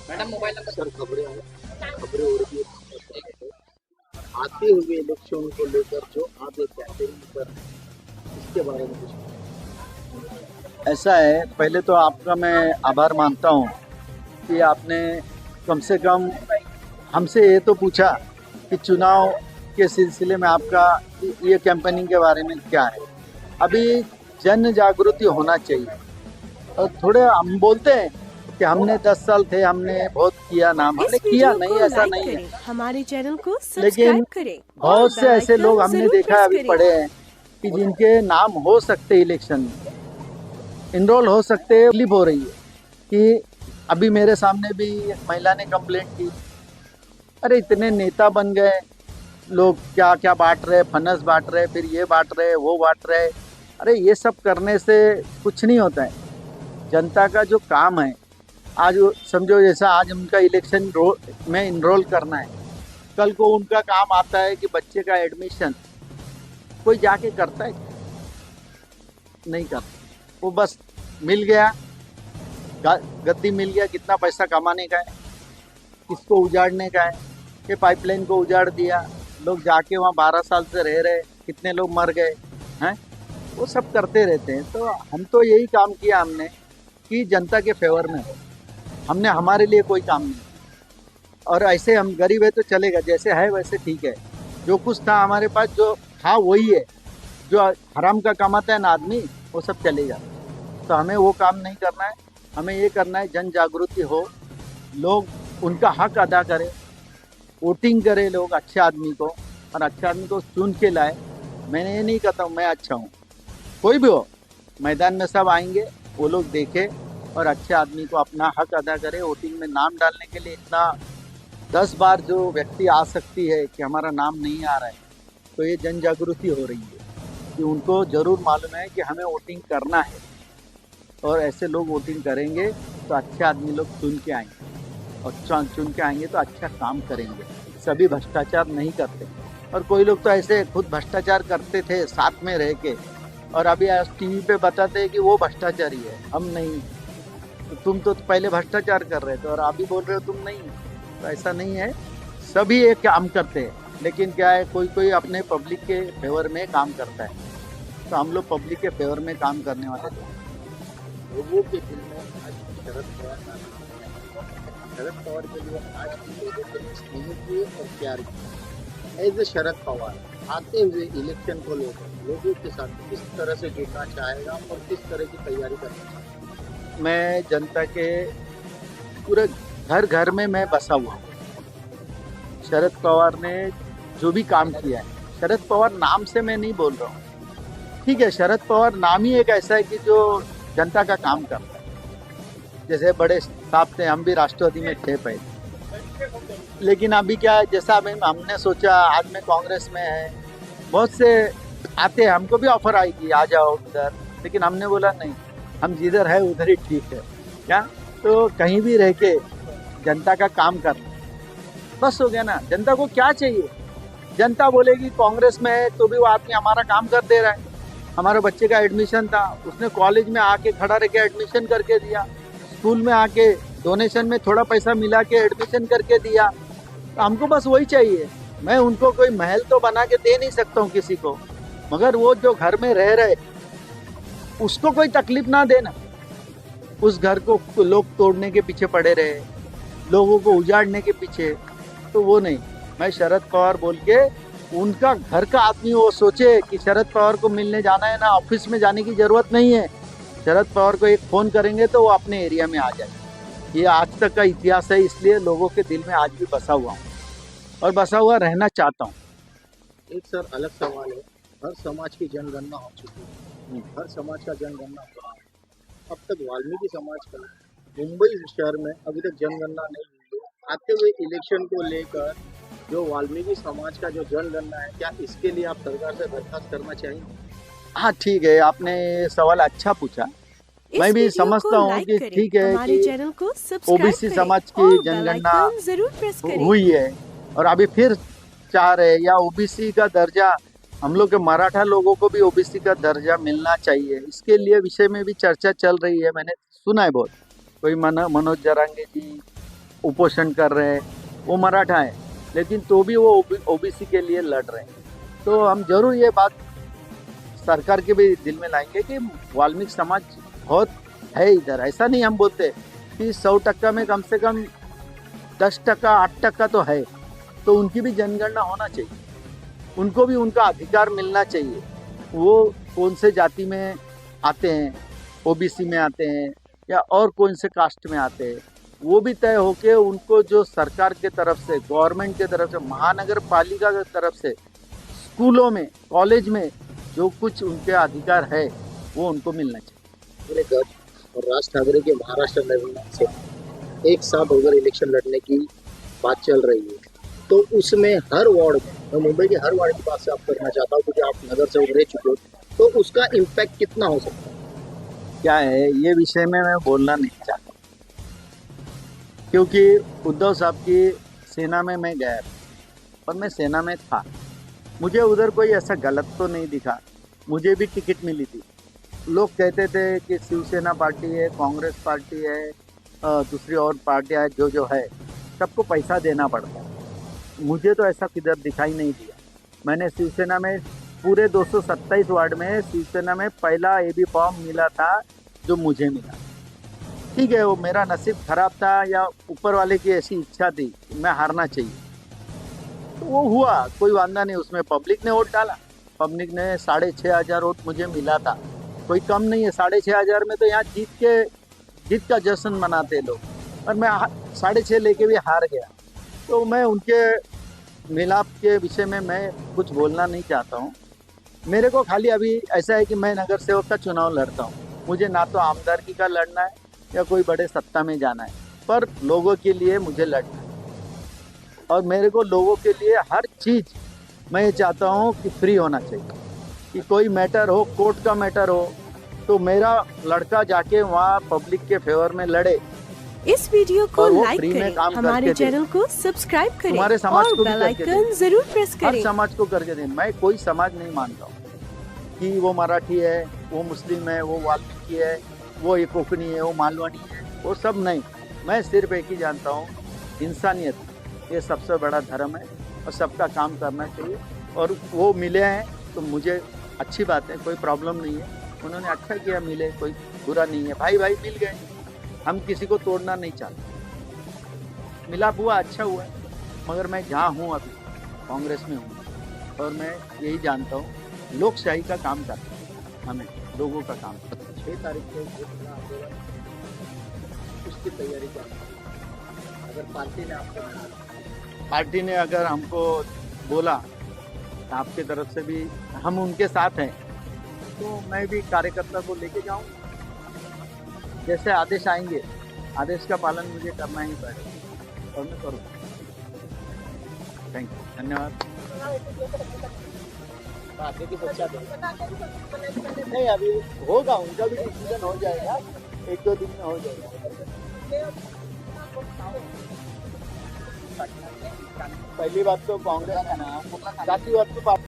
Madam mobile number sir खबरें खबरें हो रही है आते हुए इलेक्शन को लेकर जो आप एक कैंपेनिंग कर रहे हैं इसके बारे में कुछ ऐसा है, पहले तो आपका मैं आभार मानता हूँ कि आपने कम से कम हमसे ये तो पूछा कि चुनाव के सिलसिले में आपका ये कैंपेनिंग के बारे में क्या है। अभी जन जागृति होना चाहिए। और थोड़े हम बोलते हैं कि हमने 10 साल थे, हमने बहुत किया, नाम हमने इस किया, वीडियो नहीं को ऐसा लाइक नहीं है। करें, हमारे चैनल को लेकिन सब्सक्राइब करें और बहुत से बेल ऐसे आइकन लोग हमने जरूर देखा है, प्रेस अभी करें। पढ़े हैं कि जिनके नाम हो सकते इलेक्शन में, इनरोल हो सकते, तकलीफ हो रही है कि अभी मेरे सामने भी एक महिला ने कंप्लेंट की, अरे इतने नेता बन गए लोग, क्या क्या बांट रहे, फनस बांट रहे, फिर ये बांट रहे, वो बांट रहे। अरे ये सब करने से कुछ नहीं होता है। जनता का जो काम है, आज समझो जैसा आज उनका इलेक्शन में इनरोल करना है, कल को उनका काम आता है कि बच्चे का एडमिशन कोई जाके करता है? नहीं करता। वो बस मिल गया, गद्दी मिल गया, कितना पैसा कमाने का है, किसको उजाड़ने का है। ये पाइपलाइन को उजाड़ दिया, लोग जाके वहाँ 12 साल से रह रहे, कितने लोग मर गए हैं। वो सब करते रहते हैं। तो हम तो यही काम किया हमने कि जनता के फेवर में हो। हमने हमारे लिए कोई काम नहीं। और ऐसे हम गरीब है तो चलेगा, जैसे है वैसे ठीक है। जो कुछ था हमारे पास, जो था वही है। जो हराम का कमाता है ना आदमी, वो सब चलेगा। तो हमें वो काम नहीं करना है। हमें ये करना है जन जागृति हो, लोग उनका हक अदा करें, वोटिंग करें लोग अच्छे आदमी को, और अच्छे आदमी को चुन के लाए। मैंने ये नहीं कहता हूँ मैं अच्छा हूँ, कोई भी हो, मैदान में सब आएंगे, वो लोग देखें और अच्छे आदमी को अपना हक अदा करें। वोटिंग में नाम डालने के लिए इतना 10 बार जो व्यक्ति आ सकती है कि हमारा नाम नहीं आ रहा है, तो ये जन जागृति हो रही है कि उनको ज़रूर मालूम है कि हमें वोटिंग करना है। और ऐसे लोग वोटिंग करेंगे तो अच्छे आदमी लोग चुन के आएंगे, और चुन के आएंगे तो अच्छा काम करेंगे। सभी भ्रष्टाचार नहीं करते। और कोई लोग तो ऐसे खुद भ्रष्टाचार करते थे साथ में रह के, और अभी आज टीवी पे बताते हैं कि वो भ्रष्टाचारी है, हम नहीं। तो तुम तो पहले भ्रष्टाचार कर रहे थे और अभी बोल रहे हो तुम नहीं। तो ऐसा नहीं है, सभी एक काम करते हैं। लेकिन क्या है, कोई कोई अपने पब्लिक के फेवर में काम करता है। तो हम लोग पब्लिक के फेवर में काम करने वाले थे। लोगों के दिल में आज शरद पवार का नाम है। शरद पवार के लिए आज भी लोगों के लिए स्नेह किए और प्यार किए। एज ए शरद पवार आते हुए इलेक्शन को लेकर लोगों के साथ किस तरह से जुड़ना चाहेगा और किस तरह की तैयारी करना चाहेगा? मैं जनता के पूरे घर घर में मैं बसा हुआ हूँ। शरद पवार ने जो भी काम किया है, शरद पवार नाम से मैं नहीं बोल रहा हूँ, ठीक है। शरद पवार नाम ही एक ऐसा है कि जो जनता का काम करता है। जैसे बड़े साहब थे, हम भी राष्ट्रवादी में थे पहले, लेकिन अभी क्या है, जैसा अभी हमने सोचा, आज मैं कांग्रेस में है, बहुत से आते हैं, हमको भी ऑफर आएगी आ जाओ उधर, लेकिन हमने बोला नहीं, हम जिधर है उधर ही ठीक है। क्या, तो कहीं भी रह के जनता का काम करना, बस हो गया ना। जनता को क्या चाहिए? जनता बोलेगी कांग्रेस में है तो भी वो आदमी हमारा काम कर दे रहा है। हमारे बच्चे का एडमिशन था, उसने कॉलेज में आके खड़ा रह के एडमिशन करके दिया, स्कूल में आके डोनेशन में थोड़ा पैसा मिला के एडमिशन करके दिया। तो हमको बस वही चाहिए। मैं उनको कोई महल तो बना के दे नहीं सकता हूँ किसी को, मगर वो जो घर में रह रहे उसको कोई तकलीफ ना देना। उस घर को लोग तोड़ने के पीछे पड़े रहे, लोगों को उजाड़ने के पीछे, तो वो नहीं। मैं शरद पवार बोल के उनका घर का आदमी वो सोचे कि शरद पवार को मिलने जाना है ना, ऑफिस में जाने की जरूरत नहीं है। शरद पवार को एक फ़ोन करेंगे तो वो अपने एरिया में आ जाए। ये आज तक का इतिहास है, इसलिए लोगों के दिल में आज भी बसा हुआ हूँ और बसा हुआ रहना चाहता हूँ। एक सर अलग सवाल है, हर समाज की जनगणना हो चुकी है, हर समाज का जनगणना हो रहा है। अब तक वाल्मीकि समाज का मुंबई शहर में अभी तक जनगणना नहीं हुई है। आते हुए इलेक्शन को लेकर जो वाल्मीकि समाज का जो जनगणना है, क्या इसके लिए आप सरकार से दरखास्त करना चाहेंगे? हाँ ठीक है, आपने सवाल अच्छा पूछा। इस मैं भी वीडियो को समझता हूँ लाइक कि करें, ठीक है हमारे कि चैनल को सब्सक्राइब ओबीसी करें समाज की और बेल जनगणना आइकन जरूर प्रेस करें। हुई है, और अभी फिर चाह रहे, या ओबीसी का दर्जा, हम लोग के मराठा लोगों को भी ओबीसी का दर्जा मिलना चाहिए। इसके लिए विषय में भी चर्चा चल रही है, मैंने सुना है बहुत। कोई मनोज जरांगे जी उपोषण कर रहे हैं, वो मराठा है, लेकिन तो भी वो ओबीसी के लिए लड़ रहे हैं। तो हम जरूर ये बात सरकार के भी दिल में लाएंगे कि वाल्मीकि समाज बहुत है इधर। ऐसा नहीं हम बोलते कि 100% में कम से कम 10%, 8% तो है, तो उनकी भी जनगणना होना चाहिए, उनको भी उनका अधिकार मिलना चाहिए। वो कौन से जाति में आते हैं, ओबीसी में आते हैं या और कौन से कास्ट में आते हैं, वो भी तय होके उनको जो सरकार के तरफ से, गवर्नमेंट के तरफ से, महानगर पालिका की तरफ से, स्कूलों में, कॉलेज में जो कुछ उनके अधिकार है वो उनको मिलना चाहिए। पूरे गढ़ और राज ठाकरे के महाराष्ट्र लेवल से एक साथ होकर इलेक्शन लड़ने की बात चल रही है, तो उसमें हर वार्ड में, मैं मुंबई के हर वार्ड की बात से आप करना चाहता हूँ क्योंकि आप नगर से रह चुके हो, तो उसका इम्पैक्ट कितना हो सकता है? क्या है ये विषय में मैं बोलना नहीं चाहता, क्योंकि उद्धव साहब की सेना में मैं गया और मैं सेना में था, मुझे उधर कोई ऐसा गलत तो नहीं दिखा, मुझे भी टिकट मिली थी। लोग कहते थे कि शिवसेना पार्टी है, कांग्रेस पार्टी है, दूसरी और पार्टियाँ जो है, सबको पैसा देना पड़ता है। मुझे तो ऐसा किधर दिखाई नहीं दिया। मैंने शिवसेना में पूरे 227 वार्ड में शिवसेना में पहला एबी फॉर्म मिला था जो मुझे मिला। ठीक है, वो मेरा नसीब खराब था या ऊपर वाले की ऐसी इच्छा थी, मैं हारना चाहिए, तो वो हुआ, कोई वांदा नहीं। उसमें पब्लिक ने वोट डाला, पब्लिक ने 6,500 वोट मुझे मिला था, कोई कम नहीं है। 6,500 में तो यहाँ जीत का जश्न मनाते लोग, और मैं 6,500 लेके भी हार गया। तो मैं उनके मिलाप के विषय में मैं कुछ बोलना नहीं चाहता हूँ। मेरे को खाली अभी ऐसा है कि मैं नगर सेवक का चुनाव लड़ता हूँ, मुझे ना तो आमदारकी का लड़ना है या कोई बड़े सत्ता में जाना है, पर लोगों के लिए मुझे लड़ना है। और मेरे को लोगों के लिए हर चीज़ मैं ये चाहता हूँ कि फ्री होना चाहिए, कि कोई मैटर हो, कोर्ट का मैटर हो, तो मेरा लड़का जाके वहाँ पब्लिक के फेवर में लड़े। इस वीडियो को और वो लाइक फ्री में करें, काम हमारे करके दे। चैनल को सब्सक्राइब करें तुम्हारे समाज और को भी बेल करके दे। आइकन जरूर प्रेस हर करें। समाज को करके दें। मैं कोई समाज नहीं मानता हूँ कि वो मराठी है, वो मुस्लिम है, वो वाल्मीकि है, वो ये कोकणी है, वो मालवणी है, वो सब नहीं। मैं सिर्फ एक ही जानता हूँ, इंसानियत ये सबसे बड़ा धर्म है और सबका काम करना चाहिए। और वो मिले हैं तो मुझे अच्छी बात है, कोई प्रॉब्लम नहीं है। उन्होंने अच्छा किया, मिले, कोई बुरा नहीं है। भाई भाई मिल गए, हम किसी को तोड़ना नहीं चाहते। मिलाप हुआ, अच्छा हुआ, मगर मैं जहाँ हूँ अभी कांग्रेस में हूँ, और मैं यही जानता हूँ लोकशाही का काम करना है, हमें लोगों का काम करना है। 6 तारीख को घोषणा आंदोलन, उसकी तैयारी क्या है? अगर पार्टी ने अगर हमको बोला आपके तरफ से भी हम उनके साथ हैं, तो मैं भी कार्यकर्ता को लेके जाऊँ। जैसे आदेश आएंगे, आदेश का पालन मुझे करना ही पड़ेगा और मैं करूँगा। थैंक यू, धन्यवाद। आगे की बच्चा नहीं, अभी होगा, उनका भी डिसीजन हो जाएगा, 1-2 दिन में हो जाएगा। पहली बात तो कांग्रेस है ना, बाकी बात तो